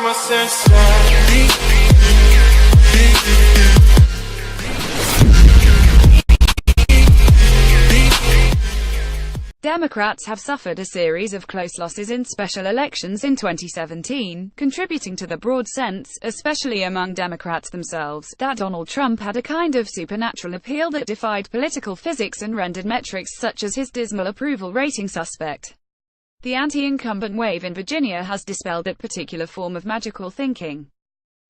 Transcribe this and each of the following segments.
my senses. Democrats have suffered a series of close losses in special elections in 2017, contributing to the broad sense, especially among Democrats themselves, that Donald Trump had a kind of supernatural appeal that defied political physics and rendered metrics such as his dismal approval rating suspect. The anti-incumbent wave in Virginia has dispelled that particular form of magical thinking.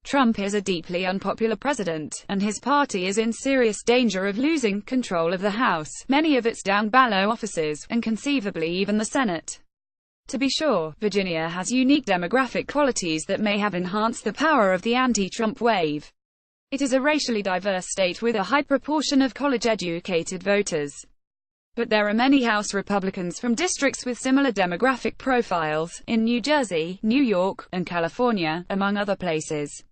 Trump is a deeply unpopular president, and his party is in serious danger of losing control of the House, many of its down-ballot offices, and conceivably even the Senate. To be sure, Virginia has unique demographic qualities that may have enhanced the power of the anti-Trump wave. It is a racially diverse state with a high proportion of college-educated voters. But there are many House Republicans from districts with similar demographic profiles, in New Jersey, New York, and California, among other places.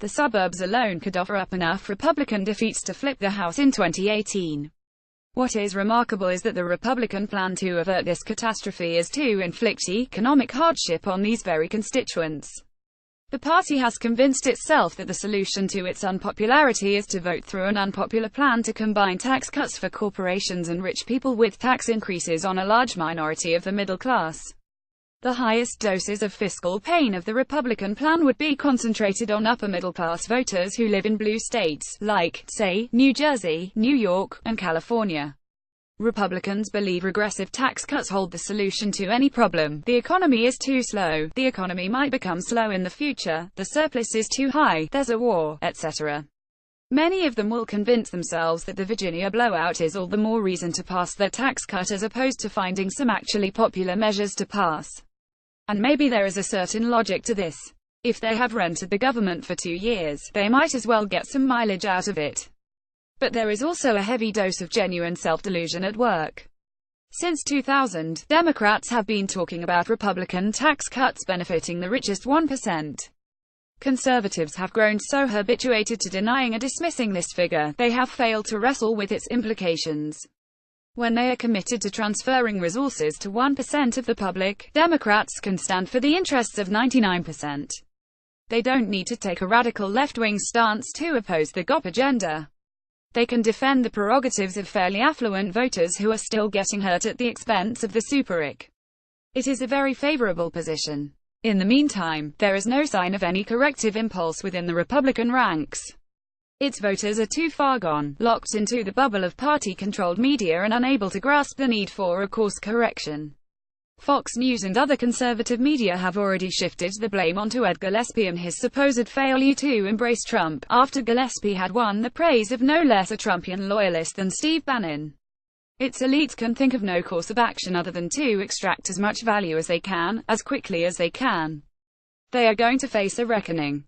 The suburbs alone could offer up enough Republican defeats to flip the House in 2018. What is remarkable is that the Republican plan to avert this catastrophe is to inflict economic hardship on these very constituents. The party has convinced itself that the solution to its unpopularity is to vote through an unpopular plan to combine tax cuts for corporations and rich people with tax increases on a large minority of the middle class. The highest doses of fiscal pain of the Republican plan would be concentrated on upper-middle-class voters who live in blue states, like, say, New Jersey, New York, and California. Republicans believe regressive tax cuts hold the solution to any problem. The economy is too slow, the economy might become slow in the future, the surplus is too high, there's a war, etc. Many of them will convince themselves that the Virginia blowout is all the more reason to pass their tax cut as opposed to finding some actually popular measures to pass. And maybe there is a certain logic to this. If they have rented the government for 2 years, they might as well get some mileage out of it. But there is also a heavy dose of genuine self-delusion at work. Since 2000, Democrats have been talking about Republican tax cuts benefiting the richest 1%. Conservatives have grown so habituated to denying or dismissing this figure, they have failed to wrestle with its implications. When they are committed to transferring resources to 1% of the public, Democrats can stand for the interests of 99%. They don't need to take a radical left-wing stance to oppose the GOP agenda. They can defend the prerogatives of fairly affluent voters who are still getting hurt at the expense of the super-rich. It is a very favorable position. In the meantime, there is no sign of any corrective impulse within the Republican ranks. Its voters are too far gone, locked into the bubble of party-controlled media and unable to grasp the need for a course correction. Fox News and other conservative media have already shifted the blame onto Ed Gillespie and his supposed failure to embrace Trump, after Gillespie had won the praise of no less a Trumpian loyalist than Steve Bannon. Its elites can think of no course of action other than to extract as much value as they can, as quickly as they can. They are going to face a reckoning.